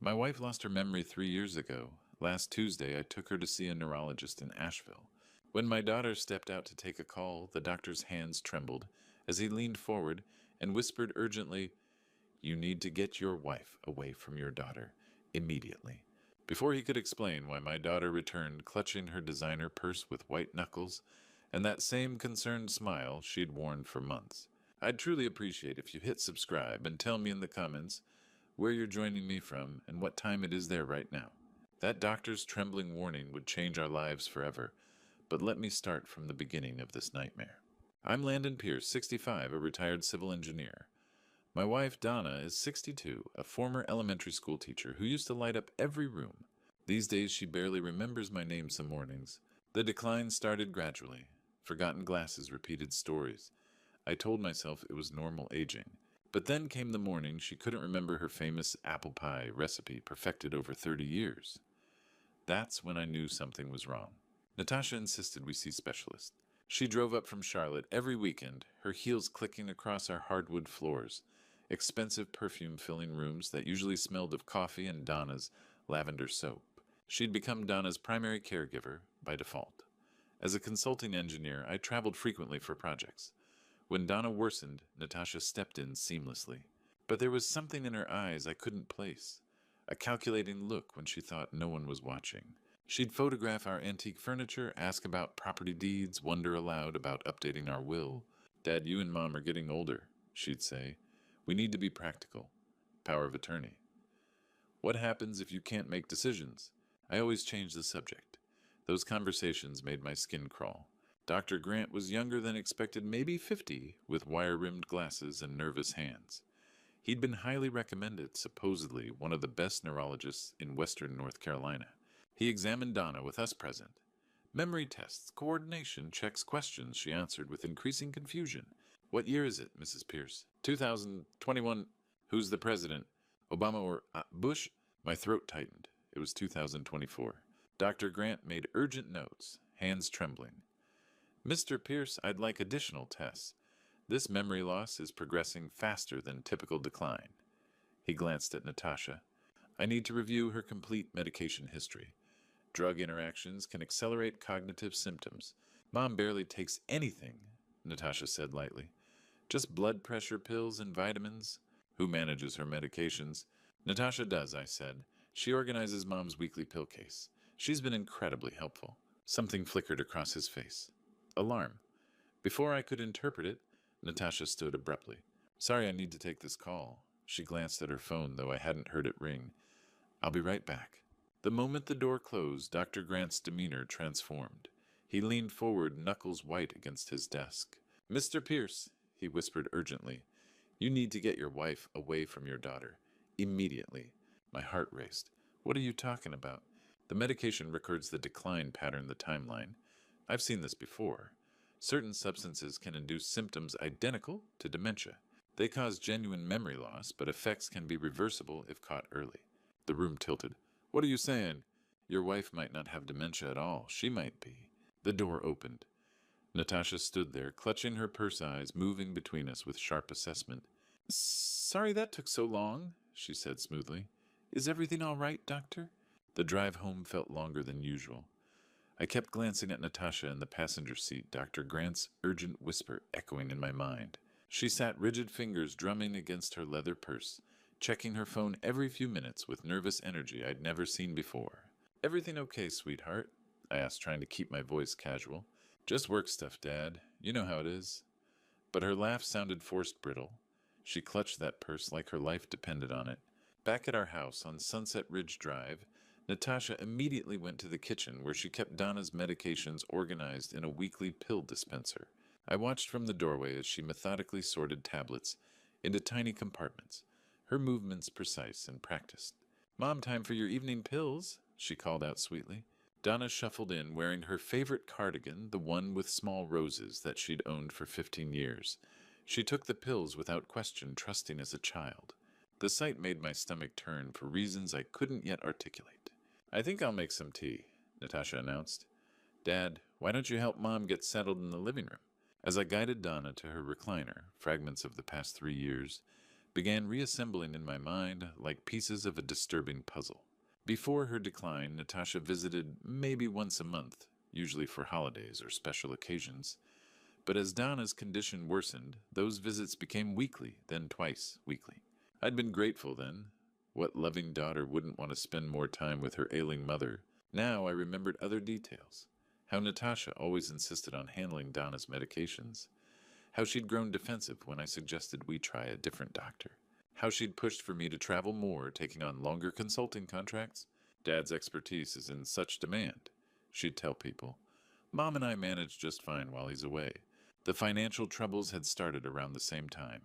My wife lost her memory 3 years ago. Last Tuesday, I took her to see a neurologist in Asheville. When my daughter stepped out to take a call, the doctor's hands trembled as he leaned forward and whispered urgently, "You need to get your wife away from your daughter immediately." Before he could explain why, my daughter returned, clutching her designer purse with white knuckles and that same concerned smile she'd worn for months. I'd truly appreciate if you hit subscribe and tell me in the comments where you're joining me from and what time it is there right now. That doctor's trembling warning would change our lives forever, but let me start from the beginning of this nightmare. I'm Landon Pierce, 65, a retired civil engineer. My wife, Donna, is 62, a former elementary school teacher who used to light up every room. These days, she barely remembers my name some mornings. The decline started gradually. Forgotten glasses repeated stories. I told myself it was normal aging. But then came the morning she couldn't remember her famous apple pie recipe perfected over 30 years. That's when I knew something was wrong. Natasha insisted we see specialists. She drove up from Charlotte every weekend, her heels clicking across our hardwood floors, expensive perfume filling rooms that usually smelled of coffee and Donna's lavender soap. She'd become Donna's primary caregiver by default. As a consulting engineer, I traveled frequently for projects. When Donna worsened, Natasha stepped in seamlessly. But there was something in her eyes I couldn't place. A calculating look when she thought no one was watching. She'd photograph our antique furniture, ask about property deeds, wonder aloud about updating our will. "Dad, you and Mom are getting older," she'd say. "We need to be practical." Power of attorney. "What happens if you can't make decisions?" I always changed the subject. Those conversations made my skin crawl. Dr. Grant was younger than expected, maybe 50, with wire-rimmed glasses and nervous hands. He'd been highly recommended, supposedly one of the best neurologists in western North Carolina. He examined Donna with us present. "Memory tests, coordination, checks questions," she answered with increasing confusion. "What year is it, Mrs. Pierce?" 2021. "Who's the president? Obama or Bush?" My throat tightened. It was 2024. Dr. Grant made urgent notes, hands trembling. "Mr. Pierce, I'd like additional tests. This memory loss is progressing faster than typical decline." He glanced at Natasha. "I need to review her complete medication history. Drug interactions can accelerate cognitive symptoms. Mom barely takes anything," Natasha said lightly. "Just blood pressure pills and vitamins." "Who manages her medications?" "Natasha does," I said. "She organizes Mom's weekly pill case. She's been incredibly helpful." Something flickered across his face. Alarm. Before I could interpret it, Natasha stood abruptly. "Sorry, I need to take this call." She glanced at her phone, though I hadn't heard it ring. "I'll be right back." The moment the door closed, Dr. Grant's demeanor transformed. He leaned forward, knuckles white against his desk. "Mr. Pierce," he whispered urgently, "you need to get your wife away from your daughter. Immediately." My heart raced. "What are you talking about?" "The medication records the decline pattern, the timeline. I've seen this before. Certain substances can induce symptoms identical to dementia. They cause genuine memory loss, but effects can be reversible if caught early." The room tilted. "What are you saying?" "Your wife might not have dementia at all. She might be." The door opened. Natasha stood there, clutching her purse eyes, moving between us with sharp assessment. "Sorry that took so long," she said smoothly. "Is everything all right, doctor?" The drive home felt longer than usual. I kept glancing at Natasha in the passenger seat, Dr. Grant's urgent whisper echoing in my mind. She sat, rigid fingers drumming against her leather purse, checking her phone every few minutes with nervous energy I'd never seen before. "Everything okay, sweetheart?" I asked, trying to keep my voice casual. "Just work stuff, Dad. You know how it is." But her laugh sounded forced brittle. She clutched that purse like her life depended on it. Back at our house on Sunset Ridge Drive, Natasha immediately went to the kitchen where she kept Donna's medications organized in a weekly pill dispenser. I watched from the doorway as she methodically sorted tablets into tiny compartments, her movements precise and practiced. "Mom, time for your evening pills," she called out sweetly. Donna shuffled in, wearing her favorite cardigan, the one with small roses that she'd owned for 15 years. She took the pills without question, trusting as a child. The sight made my stomach turn for reasons I couldn't yet articulate. "I think I'll make some tea," Natasha announced. "Dad, why don't you help Mom get settled in the living room?" As I guided Donna to her recliner, fragments of the past 3 years began reassembling in my mind like pieces of a disturbing puzzle. Before her decline, Natasha visited maybe once a month, usually for holidays or special occasions. But as Donna's condition worsened, those visits became weekly, then twice weekly. I'd been grateful then. What loving daughter wouldn't want to spend more time with her ailing mother? Now I remembered other details. How Natasha always insisted on handling Donna's medications. How she'd grown defensive when I suggested we try a different doctor. How she'd pushed for me to travel more, taking on longer consulting contracts. Dad's expertise is in such demand, she'd tell people. Mom and I manage just fine while he's away. The financial troubles had started around the same time.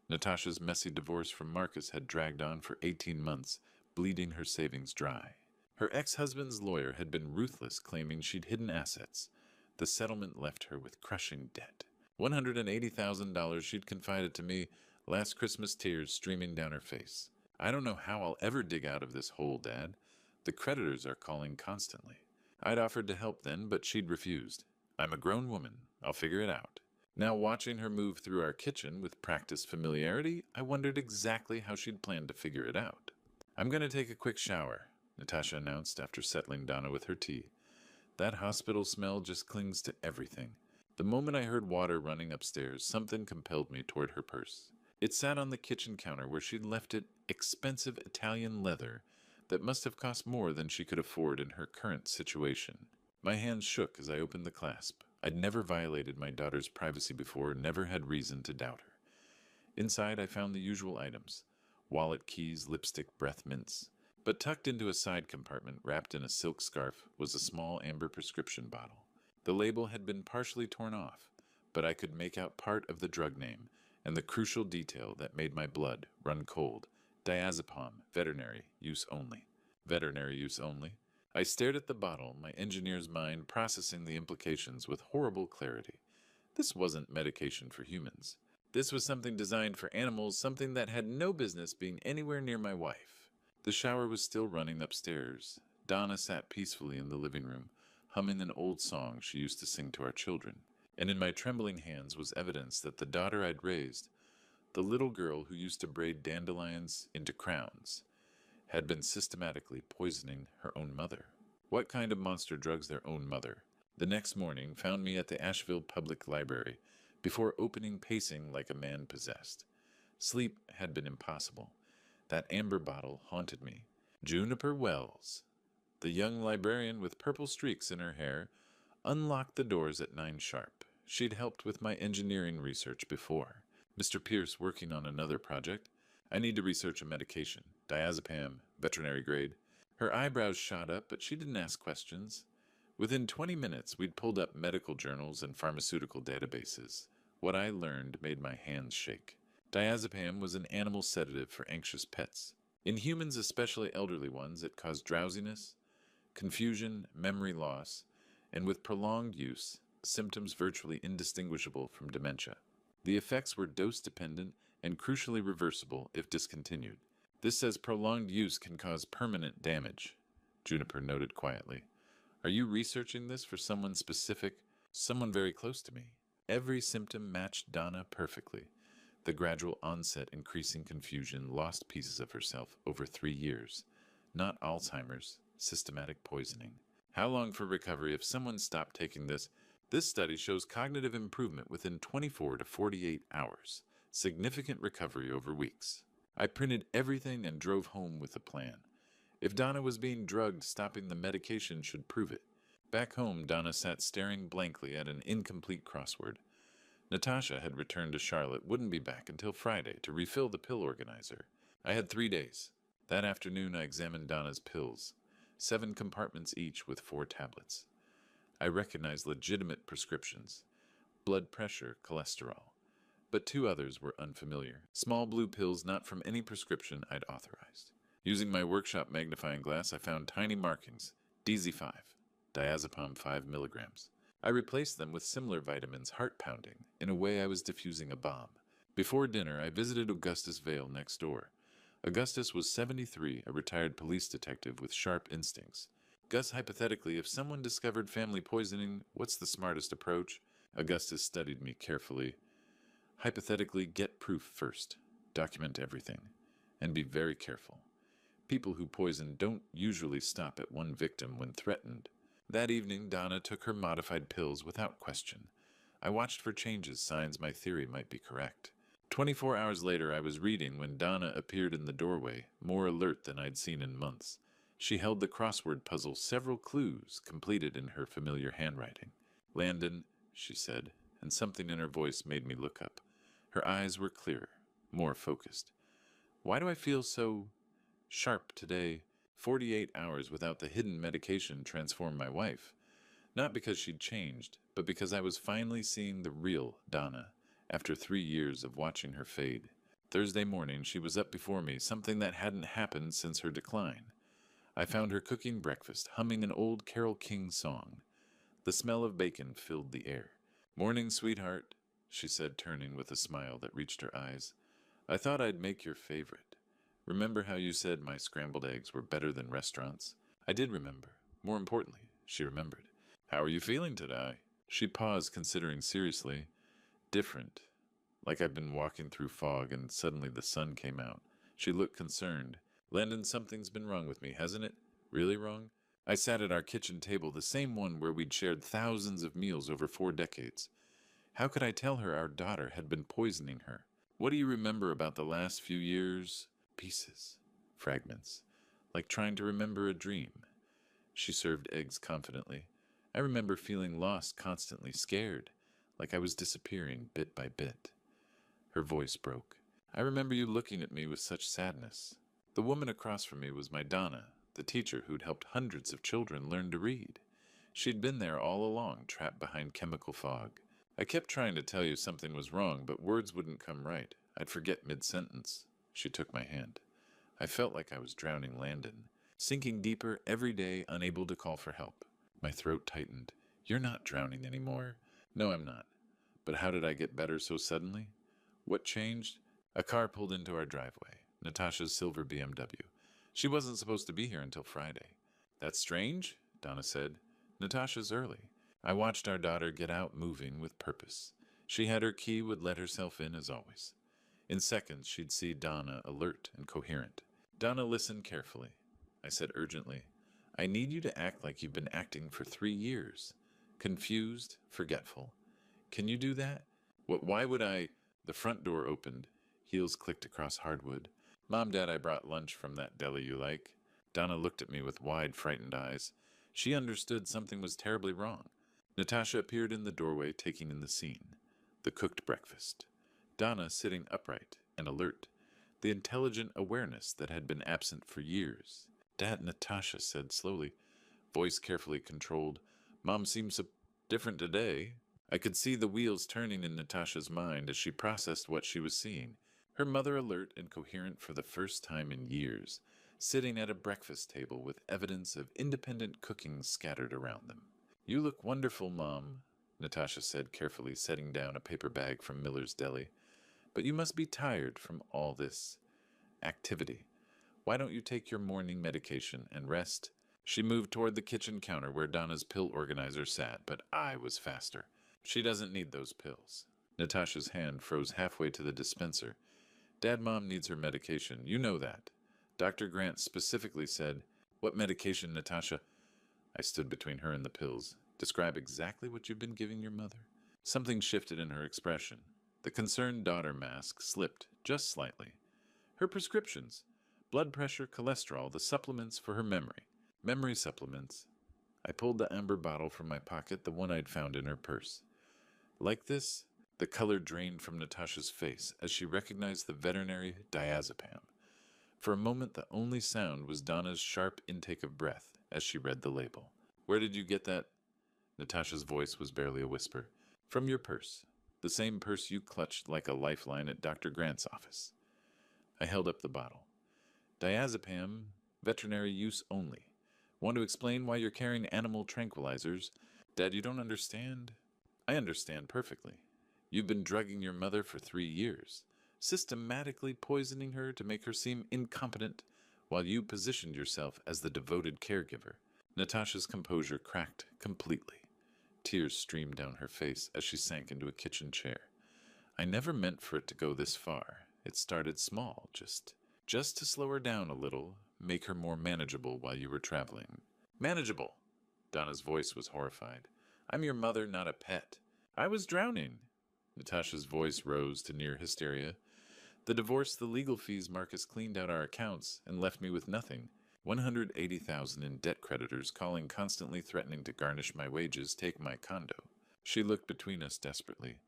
Natasha's messy divorce from Marcus had dragged on for 18 months, bleeding her savings dry. Her ex-husband's lawyer had been ruthless, claiming she'd hidden assets. The settlement left her with crushing debt. $180,000 she'd confided to me, last Christmas tears streaming down her face. I don't know how I'll ever dig out of this hole, Dad. The creditors are calling constantly. I'd offered to help then, but she'd refused. I'm a grown woman. I'll figure it out. Now, watching her move through our kitchen with practiced familiarity, I wondered exactly how she'd planned to figure it out. I'm going to take a quick shower, Natasha announced after settling Donna with her tea. That hospital smell just clings to everything. The moment I heard water running upstairs, something compelled me toward her purse. It sat on the kitchen counter where she'd left it, expensive Italian leather that must have cost more than she could afford in her current situation. My hands shook as I opened the clasp. I'd never violated my daughter's privacy before, never had reason to doubt her. Inside I found the usual items: wallet, keys, lipstick, breath mints. But tucked into a side compartment, wrapped in a silk scarf, was a small amber prescription bottle. The label had been partially torn off, but I could make out part of the drug name and the crucial detail that made my blood run cold. Diazepam, veterinary use only. Veterinary use only? I stared at the bottle, my engineer's mind processing the implications with horrible clarity. This wasn't medication for humans. This was something designed for animals, something that had no business being anywhere near my wife. The shower was still running upstairs. Donna sat peacefully in the living room, humming an old song she used to sing to our children. And in my trembling hands was evidence that the daughter I'd raised, the little girl who used to braid dandelions into crowns, had been systematically poisoning her own mother. What kind of monster drugs their own mother? The next morning found me at the Asheville Public Library, before opening pacing like a man possessed. Sleep had been impossible. That amber bottle haunted me. Juniper Wells, the young librarian with purple streaks in her hair, unlocked the doors at 9 sharp. She'd helped with my engineering research before. Mr. Pierce working on another project. I need to research a medication. Diazepam, veterinary grade. Her eyebrows shot up, but she didn't ask questions. Within 20 minutes, we'd pulled up medical journals and pharmaceutical databases. What I learned made my hands shake. Diazepam was an animal sedative for anxious pets. In humans, especially elderly ones, it caused drowsiness, confusion, memory loss, and with prolonged use, symptoms virtually indistinguishable from dementia. The effects were dose-dependent and crucially reversible if discontinued. This says prolonged use can cause permanent damage, Juniper noted quietly. Are you researching this for someone specific? Someone very close to me. Every symptom matched Donna perfectly. The gradual onset increasing confusion, lost pieces of herself over 3 years. Not Alzheimer's, systematic poisoning. How long for recovery if someone stopped taking this? This study shows cognitive improvement within 24 to 48 hours. Significant recovery over weeks. I printed everything and drove home with a plan. If Donna was being drugged, stopping the medication should prove it. Back home, Donna sat staring blankly at an incomplete crossword. Natasha had returned to Charlotte, wouldn't be back until Friday to refill the pill organizer. I had 3 days. That afternoon I examined Donna's pills. 7 compartments each with 4 tablets. I recognized legitimate prescriptions. Blood pressure, cholesterol. But 2 others were unfamiliar. Small blue pills not from any prescription I'd authorized. Using my workshop magnifying glass, I found tiny markings. DZ5, diazepam 5 milligrams. I replaced them with similar vitamins, heart pounding. In a way, I was diffusing a bomb. Before dinner, I visited Augustus Vale next door. Augustus was 73, a retired police detective with sharp instincts. Gus, hypothetically, if someone discovered family poisoning, what's the smartest approach? Augustus studied me carefully. Hypothetically, get proof first. Document everything. And be very careful. People who poison don't usually stop at one victim when threatened. That evening, Donna took her modified pills without question. I watched for changes, signs my theory might be correct. 24 hours later, I was reading when Donna appeared in the doorway, more alert than I'd seen in months. She held the crossword puzzle, several clues completed in her familiar handwriting. "Landon," she said, and something in her voice made me look up. Her eyes were clearer, more focused. "Why do I feel so sharp today? 48 hours without the hidden medication transformed my wife. Not because she'd changed, but because I was finally seeing the real Donna, after 3 years of watching her fade. Thursday morning, she was up before me, something that hadn't happened since her decline. I found her cooking breakfast, humming an old Carole King song. The smell of bacon filled the air. "Morning, sweetheart," she said, turning with a smile that reached her eyes. "I thought I'd make your favorite. Remember how you said my scrambled eggs were better than restaurants?" I did remember. More importantly, she remembered. "How are you feeling today?" She paused, considering seriously. "Different. Like I've been walking through fog and suddenly the sun came out." She looked concerned. "Landon, something's been wrong with me, hasn't it? Really wrong?" I sat at our kitchen table, the same one where we'd shared thousands of meals over 4 decades. How could I tell her our daughter had been poisoning her? "What do you remember about the last few years?" Pieces. Fragments. Like trying to remember a dream. She served eggs confidently. "I remember feeling lost constantly, scared, like I was disappearing bit by bit." Her voice broke. "I remember you looking at me with such sadness. The woman across from me was my Donna, the teacher who'd helped hundreds of children learn to read. She'd been there all along, trapped behind chemical fog. I kept trying to tell you something was wrong, but words wouldn't come right. I'd forget mid-sentence." She took my hand. I felt like I was drowning Landon, sinking deeper every day, unable to call for help. My throat tightened. "You're not drowning anymore." "No, I'm not. But how did I get better so suddenly?" "What changed?" A car pulled into our driveway. Natasha's silver BMW. "She wasn't supposed to be here until Friday." "That's strange," Donna said. "Natasha's early." I watched our daughter get out, moving with purpose. She had her key, would let herself in as always. In seconds, she'd see Donna alert and coherent. Donna listened carefully. I said urgently, "I need you to act like you've been acting for 3 years. Confused, forgetful. Can you do that?" Why would I?" The front door opened. Heels clicked across hardwood. "Mom, Dad, I brought lunch from that deli you like." Donna looked at me with wide, frightened eyes. She understood something was terribly wrong. Natasha appeared in the doorway, taking in the scene. The cooked breakfast. Donna sitting upright and alert. The intelligent awareness that had been absent for years. "Dad," Natasha said slowly, voice carefully controlled. "Mom seems so different today." I could see the wheels turning in Natasha's mind as she processed what she was seeing. Her mother alert and coherent for the first time in years, sitting at a breakfast table with evidence of independent cooking scattered around them. "You look wonderful, Mom," Natasha said carefully, setting down a paper bag from Miller's Deli. "But you must be tired from all this activity. Why don't you take your morning medication and rest?" She moved toward the kitchen counter where Donna's pill organizer sat, but I was faster. "She doesn't need those pills." Natasha's hand froze halfway to the dispenser. "Dad, Mom needs her medication. You know that. Dr. Grant specifically said—" "What medication, Natasha?" I stood between her and the pills. "Describe exactly what you've been giving your mother." Something shifted in her expression. The concerned daughter mask slipped, just slightly. "Her prescriptions. Blood pressure, cholesterol, the supplements for her memory." "Memory supplements." I pulled the amber bottle from my pocket, the one I'd found in her purse. "Like this?" The color drained from Natasha's face as she recognized the veterinary diazepam. For a moment, the only sound was Donna's sharp intake of breath as she read the label. "Where did you get that?" Natasha's voice was barely a whisper. "From your purse. The same purse you clutched like a lifeline at Dr. Grant's office." I held up the bottle. "Diazepam, veterinary use only. Want to explain why you're carrying animal tranquilizers?" "Dad, you don't understand." "I understand perfectly. You've been drugging your mother for 3 years, systematically poisoning her to make her seem incompetent, while you positioned yourself as the devoted caregiver." Natasha's composure cracked completely. Tears streamed down her face as she sank into a kitchen chair. "I never meant for it to go this far. It started small, just to slow her down a little, make her more manageable while you were traveling. Manageable! Donna's voice was horrified. I'm your mother, not a pet. I was drowning. Natasha's voice rose to near hysteria. The divorce, the legal fees, Marcus cleaned out our accounts and left me with nothing. 180,000 in debt creditors calling, constantly threatening to garnish my wages, take my condo. She looked between us desperately.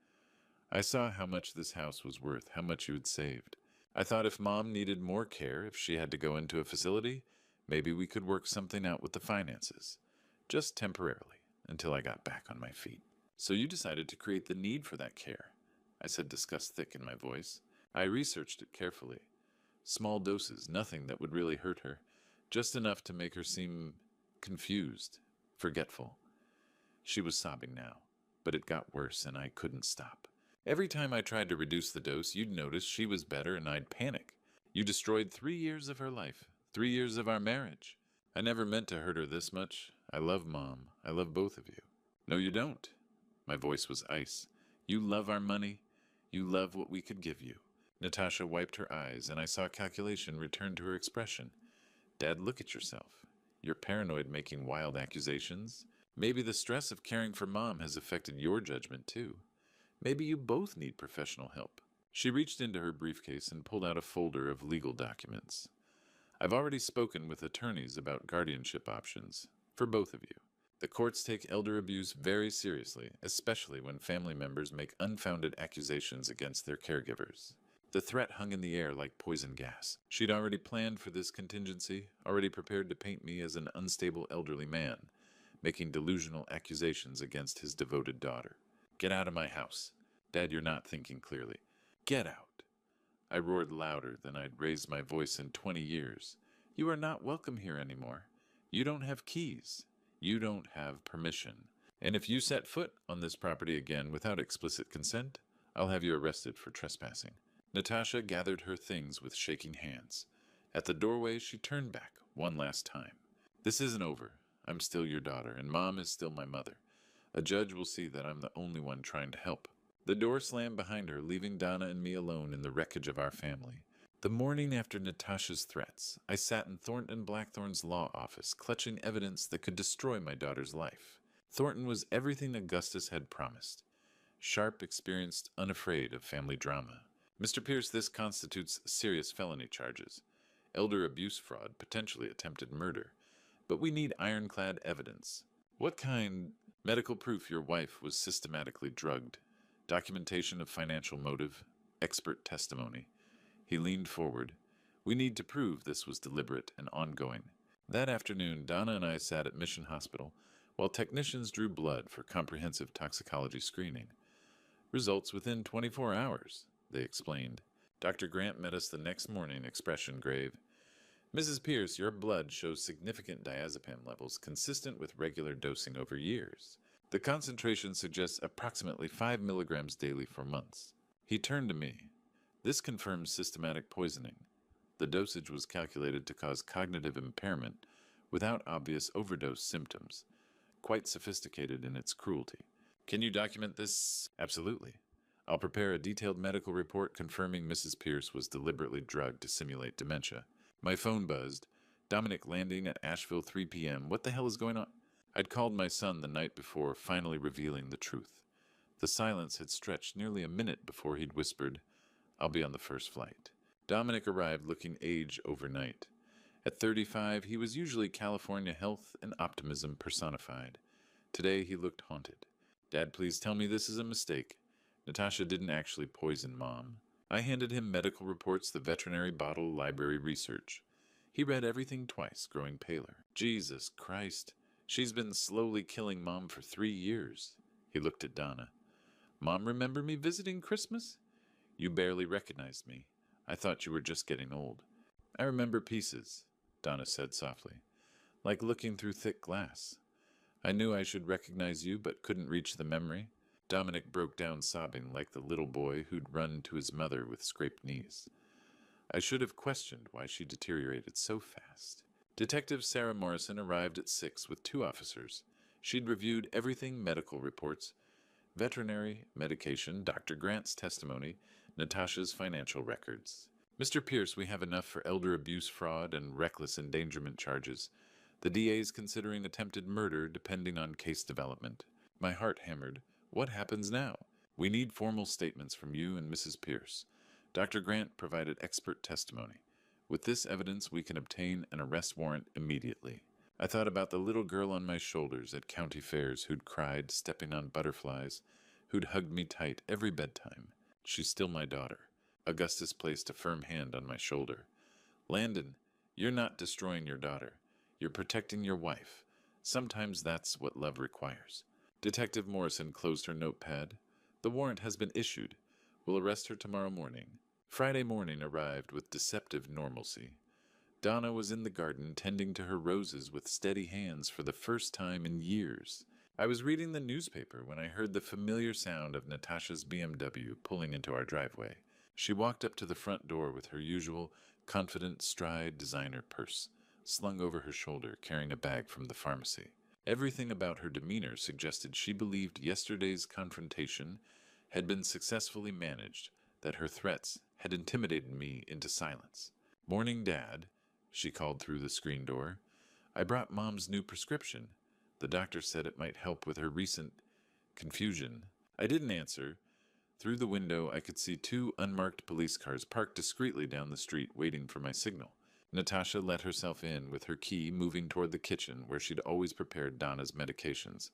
I saw how much this house was worth, how much you had saved. I thought if Mom needed more care, if she had to go into a facility, maybe we could work something out with the finances. Just temporarily, until I got back on my feet. So you decided to create the need for that care, I said, disgust thick in my voice. I researched it carefully. Small doses, nothing that would really hurt her. Just enough to make her seem confused, forgetful. She was sobbing now, but it got worse and I couldn't stop. Every time I tried to reduce the dose, you'd notice she was better and I'd panic. You destroyed 3 years of her life, 3 years of our marriage. I never meant to hurt her this much. I love Mom. I love both of you. No, you don't. My voice was ice. You love our money. You love what we could give you. Natasha wiped her eyes, and I saw calculation return to her expression. Dad, look at yourself. You're paranoid, making wild accusations. Maybe the stress of caring for Mom has affected your judgment, too. Maybe you both need professional help. She reached into her briefcase and pulled out a folder of legal documents. I've already spoken with attorneys about guardianship options for both of you. The courts take elder abuse very seriously, especially when family members make unfounded accusations against their caregivers. The threat hung in the air like poison gas. She'd already planned for this contingency, already prepared to paint me as an unstable elderly man, making delusional accusations against his devoted daughter. Get out of my house. Dad, you're not thinking clearly. Get out. I roared louder than I'd raised my voice in 20 years. You are not welcome here anymore. You don't have keys. You don't have permission. And if you set foot on this property again without explicit consent, I'll have you arrested for trespassing. Natasha gathered her things with shaking hands. At the doorway, she turned back one last time. This isn't over. I'm still your daughter, and Mom is still my mother. A judge will see that I'm the only one trying to help. The door slammed behind her, leaving Donna and me alone in the wreckage of our family. The morning after Natasha's threats, I sat in Thornton Blackthorn's law office, clutching evidence that could destroy my daughter's life. Thornton was everything Augustus had promised. Sharp, experienced, unafraid of family drama. Mr. Pierce, this constitutes serious felony charges. Elder abuse fraud, potentially attempted murder. But we need ironclad evidence. What kind? Medical proof your wife was systematically drugged. Documentation of financial motive. Expert testimony. He leaned forward. We need to prove this was deliberate and ongoing. That afternoon, Donna and I sat at Mission Hospital while technicians drew blood for comprehensive toxicology screening. Results within 24 hours, they explained. Dr. Grant met us the next morning, expression grave. Mrs. Pierce, your blood shows significant diazepam levels consistent with regular dosing over years. The concentration suggests approximately 5 milligrams daily for months. He turned to me. This confirms systematic poisoning. The dosage was calculated to cause cognitive impairment without obvious overdose symptoms. Quite sophisticated in its cruelty. Can you document this? Absolutely. I'll prepare a detailed medical report confirming Mrs. Pierce was deliberately drugged to simulate dementia. My phone buzzed. Dominic landing at Asheville 3 p.m. What the hell is going on? I'd called my son the night before, finally revealing the truth. The silence had stretched nearly a minute before he'd whispered, I'll be on the first flight. Dominic arrived looking age overnight. At 35, he was usually California health and optimism personified. Today, he looked haunted. Dad, please tell me this is a mistake. Natasha didn't actually poison Mom. I handed him medical reports, the veterinary bottle, library research. He read everything twice, growing paler. Jesus Christ. She's been slowly killing Mom for 3 years. He looked at Donna. Mom, remember me visiting Christmas? You barely recognized me. I thought you were just getting old. I remember pieces, Donna said softly, like looking through thick glass. I knew I should recognize you, but couldn't reach the memory. Dominic broke down sobbing like the little boy who'd run to his mother with scraped knees. I should have questioned why she deteriorated so fast. Detective Sarah Morrison arrived at 6 with 2 officers. She'd reviewed everything medical reports, veterinary, medication, Dr. Grant's testimony, Natasha's financial records. Mr. Pierce, we have enough for elder abuse fraud and reckless endangerment charges. The DA is considering attempted murder depending on case development. My heart hammered. What happens now? We need formal statements from you and Mrs. Pierce. Dr. Grant provided expert testimony. With this evidence, we can obtain an arrest warrant immediately. I thought about the little girl on my shoulders at county fairs who'd cried stepping on butterflies, who'd hugged me tight every bedtime. She's still my daughter. Augustus placed a firm hand on my shoulder. Landon, you're not destroying your daughter. You're protecting your wife. Sometimes that's what love requires. Detective Morrison closed her notepad. The warrant has been issued. We'll arrest her tomorrow morning. Friday morning arrived with deceptive normalcy. Donna was in the garden tending to her roses with steady hands for the first time in years. I was reading the newspaper when I heard the familiar sound of Natasha's BMW pulling into our driveway. She walked up to the front door with her usual confident stride designer purse, slung over her shoulder, carrying a bag from the pharmacy. Everything about her demeanor suggested she believed yesterday's confrontation had been successfully managed, that her threats had intimidated me into silence. Morning, Dad, she called through the screen door. I brought Mom's new prescription. The doctor said it might help with her recent confusion. I didn't answer. Through the window, I could see 2 unmarked police cars parked discreetly down the street, waiting for my signal. Natasha let herself in with her key, moving toward the kitchen where she'd always prepared Donna's medications.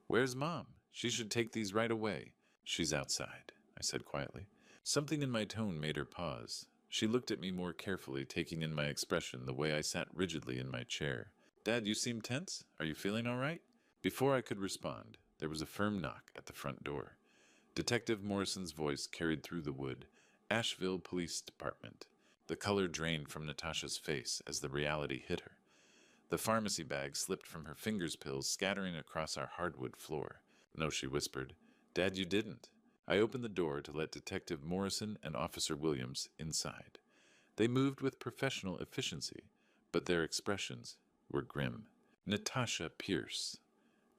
Where's Mom? She should take these right away. She's outside, I said quietly. Something in my tone made her pause. She looked at me more carefully, taking in my expression the way I sat rigidly in my chair. Dad, you seem tense. Are you feeling all right? Before I could respond, there was a firm knock at the front door. Detective Morrison's voice carried through the wood. Asheville Police Department. The color drained from Natasha's face as the reality hit her. The pharmacy bag slipped from her fingers, pills scattering across our hardwood floor. No, she whispered. Dad, you didn't. I opened the door to let Detective Morrison and Officer Williams inside. They moved with professional efficiency, but their expressions were grim. Natasha Pierce,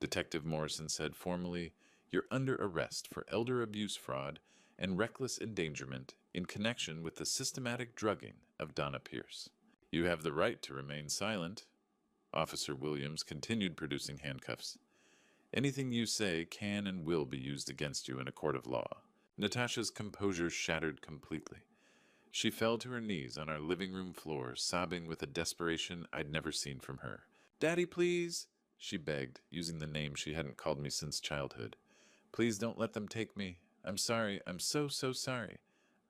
Detective Morrison said formally, you're under arrest for elder abuse fraud and reckless endangerment in connection with the systematic drugging of Donna Pierce. You have the right to remain silent. Officer Williams continued producing handcuffs. Anything you say can and will be used against you in a court of law. Natasha's composure shattered completely. She fell to her knees on our living room floor, sobbing with a desperation I'd never seen from her. Daddy, please, she begged, using the name she hadn't called me since childhood. Please don't let them take me. I'm sorry. I'm so sorry.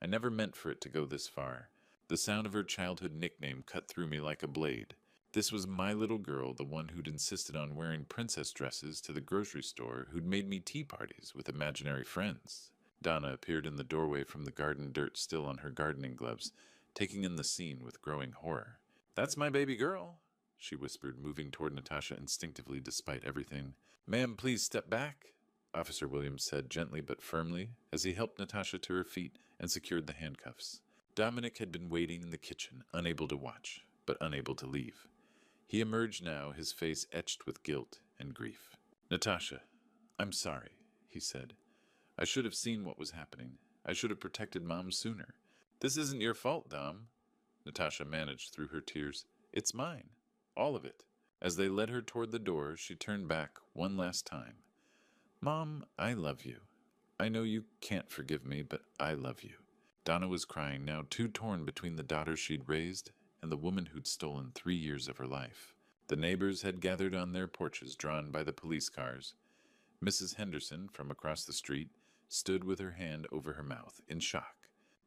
I never meant for it to go this far. The sound of her childhood nickname cut through me like a blade. This was my little girl, the one who'd insisted on wearing princess dresses to the grocery store, who'd made me tea parties with imaginary friends. Donna appeared in the doorway from the garden dirt still on her gardening gloves, taking in the scene with growing horror. That's my baby girl, she whispered, moving toward Natasha instinctively despite everything. Ma'am, please step back, Officer Williams said gently but firmly as he helped Natasha to her feet and secured the handcuffs. Dominic had been waiting in the kitchen, unable to watch, but unable to leave. He emerged now, his face etched with guilt and grief. Natasha, I'm sorry, he said. I should have seen what was happening. I should have protected Mom sooner. This isn't your fault, Dom. Natasha managed through her tears. It's mine. All of it. As they led her toward the door, she turned back one last time. Mom, I love you. I know you can't forgive me, but I love you. Donna was crying, now too torn between the daughter she'd raised and the woman who'd stolen 3 years of her life. The neighbors had gathered on their porches drawn by the police cars. Mrs. Henderson, from across the street, stood with her hand over her mouth, in shock.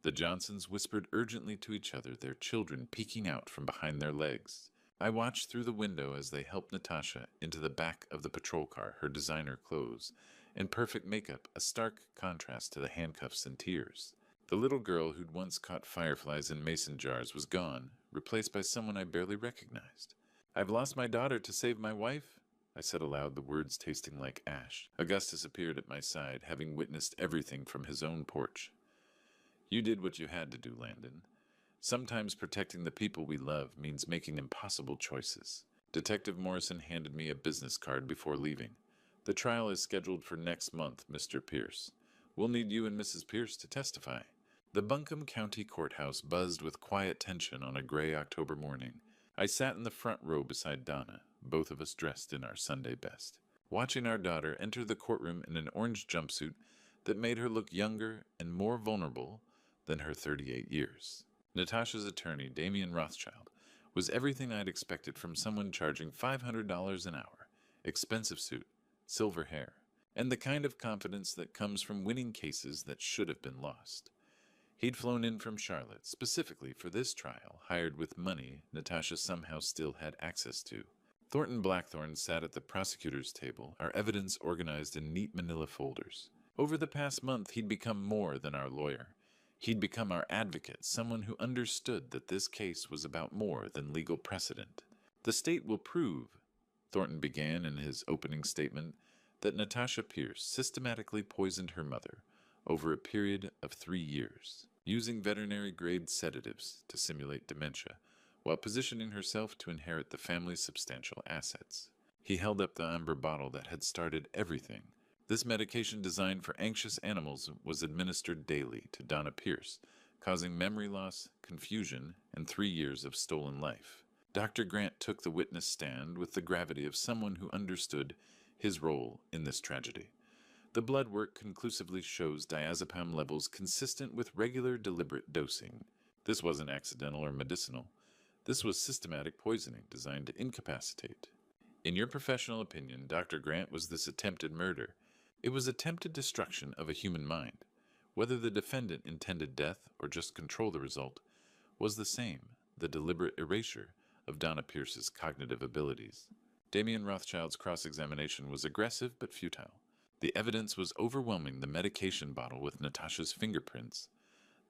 The Johnsons whispered urgently to each other, their children peeking out from behind their legs. I watched through the window as they helped Natasha into the back of the patrol car, her designer clothes, and perfect makeup, a stark contrast to the handcuffs and tears. The little girl who'd once caught fireflies in mason jars was gone, replaced by someone I barely recognized. I've lost my daughter to save my wife, I said aloud, the words tasting like ash. Augustus appeared at my side, having witnessed everything from his own porch. You did what you had to do, Landon. Sometimes protecting the people we love means making impossible choices. Detective Morrison handed me a business card before leaving. The trial is scheduled for next month, Mr. Pierce. We'll need you and Mrs. Pierce to testify. The Buncombe County Courthouse buzzed with quiet tension on a gray October morning. I sat in the front row beside Donna, both of us dressed in our Sunday best, watching our daughter enter the courtroom in an orange jumpsuit that made her look younger and more vulnerable than her 38 years. Natasha's attorney, Damien Rothschild, was everything I'd expected from someone charging $500 an hour, expensive suit, silver hair, and the kind of confidence that comes from winning cases that should have been lost. He'd flown in from Charlotte specifically for this trial, hired with money Natasha somehow still had access to. Thornton Blackthorne sat at the prosecutor's table, our evidence organized in neat manila folders. Over the past month, he'd become more than our lawyer. He'd become our advocate, someone who understood that this case was about more than legal precedent. The state will prove, Thornton began in his opening statement, that Natasha Pierce systematically poisoned her mother over a period of 3 years, using veterinary-grade sedatives to simulate dementia, while positioning herself to inherit the family's substantial assets. He held up the amber bottle that had started everything. This medication designed for anxious animals was administered daily to Donna Pierce, causing memory loss, confusion, and 3 years of stolen life. Dr. Grant took the witness stand with the gravity of someone who understood his role in this tragedy. The blood work conclusively shows diazepam levels consistent with regular deliberate dosing. This wasn't accidental or medicinal. This was systematic poisoning designed to incapacitate. In your professional opinion, Dr. Grant, was this attempted murder? It was attempted destruction of a human mind. Whether the defendant intended death or just control the result was the same, the deliberate erasure of Donna Pierce's cognitive abilities. Damien Rothschild's cross-examination was aggressive but futile. The evidence was overwhelming: the medication bottle with Natasha's fingerprints,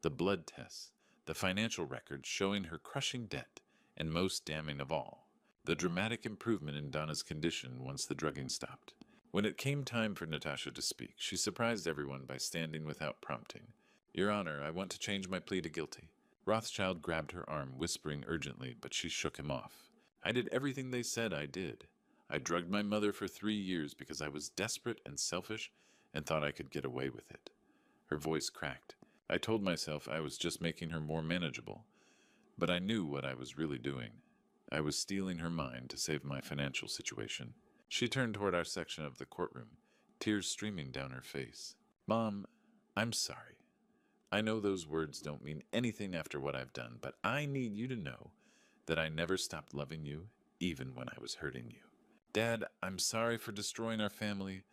the blood tests, the financial records showing her crushing debt, and most damning of all, the dramatic improvement in Donna's condition once the drugging stopped. When it came time for Natasha to speak, she surprised everyone by standing without prompting. "Your Honor, I want to change my plea to guilty." Rothschild grabbed her arm, whispering urgently, but she shook him off. "I did everything they said I did. I drugged my mother for 3 years because I was desperate and selfish and thought I could get away with it." Her voice cracked. "I told myself I was just making her more manageable, but I knew what I was really doing. I was stealing her mind to save my financial situation." She turned toward our section of the courtroom, tears streaming down her face. "Mom, I'm sorry. I know those words don't mean anything after what I've done, but I need you to know that I never stopped loving you, even when I was hurting you. Dad, I'm sorry for destroying our family.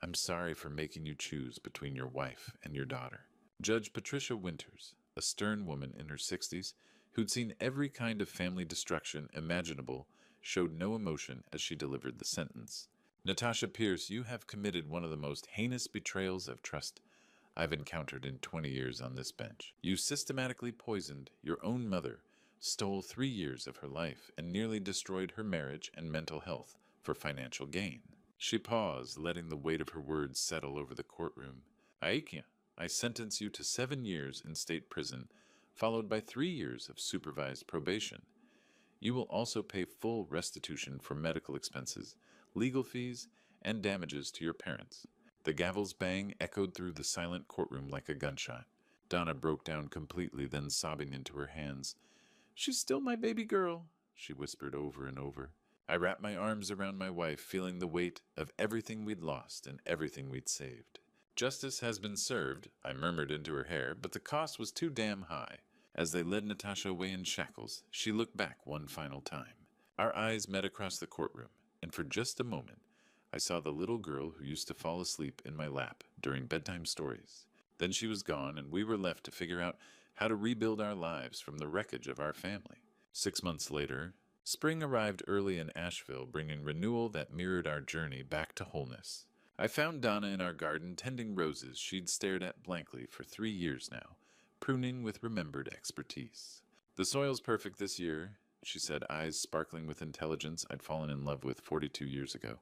I'm sorry for making you choose between your wife and your daughter." Judge Patricia Winters, a stern woman in her 60s who'd seen every kind of family destruction imaginable, showed no emotion as she delivered the sentence. "Natasha Pierce, you have committed one of the most heinous betrayals of trust I've encountered in 20 years on this bench. You systematically poisoned your own mother, stole 3 years of her life, and nearly destroyed her marriage and mental health for financial gain." She paused, letting the weight of her words settle over the courtroom. "Aikia, I sentence you to 7 years in state prison, followed by 3 years of supervised probation. You will also pay full restitution for medical expenses, legal fees, and damages to your parents." The gavel's bang echoed through the silent courtroom like a gunshot. Donna broke down completely, then sobbing into her hands. "She's still my baby girl," she whispered over and over. I wrapped my arms around my wife, feeling the weight of everything we'd lost and everything we'd saved. "Justice has been served," I murmured into her hair, but the cost was too damn high. As they led Natasha away in shackles, she looked back one final time. Our eyes met across the courtroom, and for just a moment, I saw the little girl who used to fall asleep in my lap during bedtime stories. Then she was gone, and we were left to figure out how to rebuild our lives from the wreckage of our family. 6 months later, spring arrived early in Asheville, bringing renewal that mirrored our journey back to wholeness. I found Donna in our garden tending roses she'd stared at blankly for 3 years now, pruning with remembered expertise. "The soil's perfect this year," she said, eyes sparkling with intelligence I'd fallen in love with 42 years ago.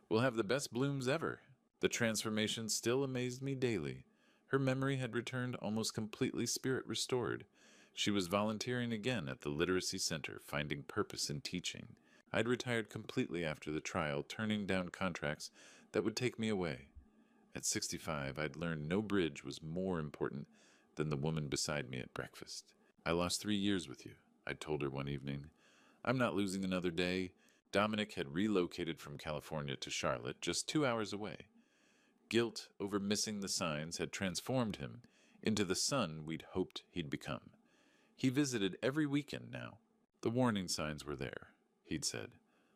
"We'll have the best blooms ever." The transformation still amazed me daily. Her memory had returned almost completely, spirit restored. She was volunteering again at the Literacy Center, finding purpose in teaching. I'd retired completely after the trial, turning down contracts that would take me away. At 65, I'd learned no bridge was more important than the woman beside me at breakfast. I lost 3 years with you, I told her one evening. I'm not losing another day. Dominic had relocated from California to Charlotte, just 2 hours away. Guilt over missing the signs had transformed him into the son we'd hoped he'd become. He visited every weekend now. The warning signs were there, he'd said.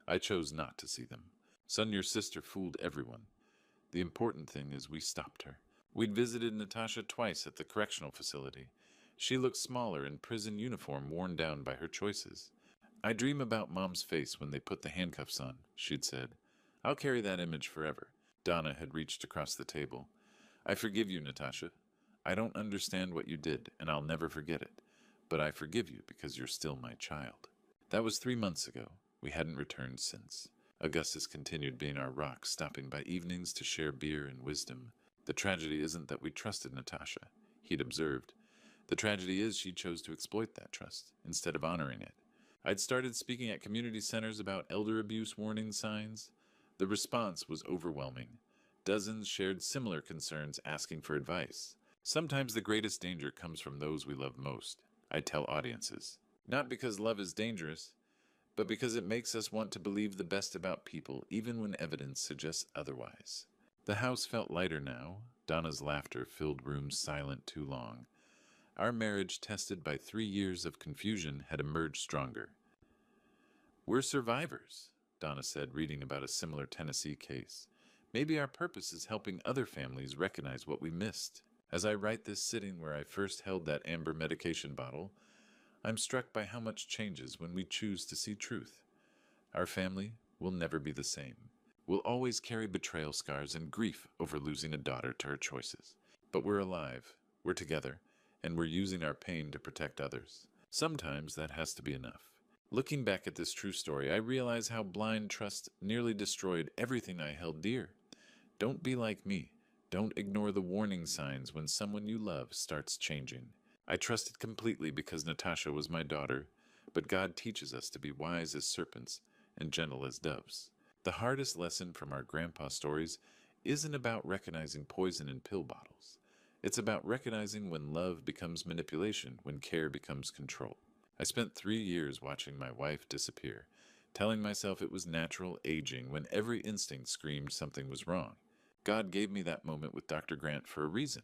I chose not to see them. Son, your sister fooled everyone. The important thing is we stopped her. We'd visited Natasha twice at the correctional facility. She looked smaller in prison uniform worn down by her choices. I dream about Mom's face when they put the handcuffs on, she'd said. I'll carry that image forever. Donna had reached across the table. I forgive you, Natasha. I don't understand what you did, and I'll never forget it. But I forgive you because you're still my child. That was 3 months ago. We hadn't returned since. Augustus continued being our rock, stopping by evenings to share beer and wisdom. The tragedy isn't that we trusted Natasha, he'd observed. The tragedy is she chose to exploit that trust, instead of honoring it. I'd started speaking at community centers about elder abuse warning signs. The response was overwhelming. Dozens shared similar concerns, asking for advice. Sometimes the greatest danger comes from those we love most, I'd tell audiences. Not because love is dangerous, but because it makes us want to believe the best about people, even when evidence suggests otherwise. The house felt lighter now. Donna's laughter filled rooms silent too long. Our marriage, tested by 3 years of confusion, had emerged stronger. We're survivors, Donna said, reading about a similar Tennessee case. Maybe our purpose is helping other families recognize what we missed. As I write this sitting where I first held that amber medication bottle, I'm struck by how much changes when we choose to see truth. Our family will never be the same. We'll always carry betrayal scars and grief over losing a daughter to her choices. But we're alive, we're together, and we're using our pain to protect others. Sometimes that has to be enough. Looking back at this true story, I realize how blind trust nearly destroyed everything I held dear. Don't be like me. Don't ignore the warning signs when someone you love starts changing. I trusted completely because Natasha was my daughter, but God teaches us to be wise as serpents and gentle as doves. The hardest lesson from our grandpa stories isn't about recognizing poison in pill bottles. It's about recognizing when love becomes manipulation, when care becomes control. I spent 3 years watching my wife disappear, telling myself it was natural aging when every instinct screamed something was wrong. God gave me that moment with Dr. Grant for a reason.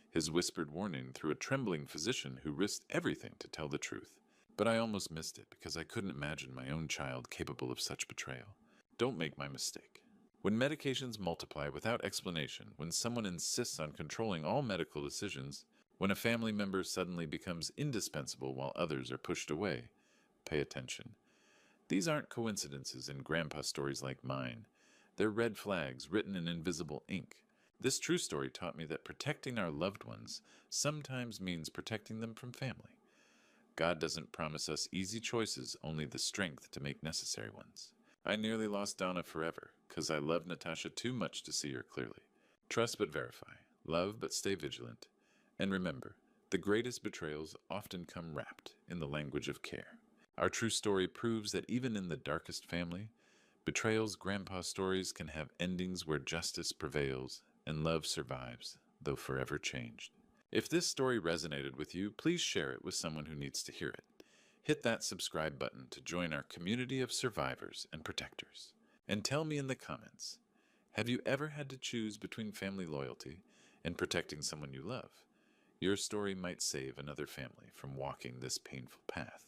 His whispered warning through a trembling physician who risked everything to tell the truth. But I almost missed it because I couldn't imagine my own child capable of such betrayal. Don't make my mistake. When medications multiply without explanation, when someone insists on controlling all medical decisions, when a family member suddenly becomes indispensable while others are pushed away, pay attention. These aren't coincidences in grandpa stories like mine. They're red flags written in invisible ink. This true story taught me that protecting our loved ones sometimes means protecting them from family. God doesn't promise us easy choices, only the strength to make necessary ones. I nearly lost Donna forever, because I loved Natasha too much to see her clearly. Trust but verify, love but stay vigilant. And remember, the greatest betrayals often come wrapped in the language of care. Our true story proves that even in the darkest family, betrayal's grandpa stories can have endings where justice prevails and love survives, though forever changed. If this story resonated with you, please share it with someone who needs to hear it. Hit that subscribe button to join our community of survivors and protectors. And tell me in the comments, have you ever had to choose between family loyalty and protecting someone you love? Your story might save another family from walking this painful path.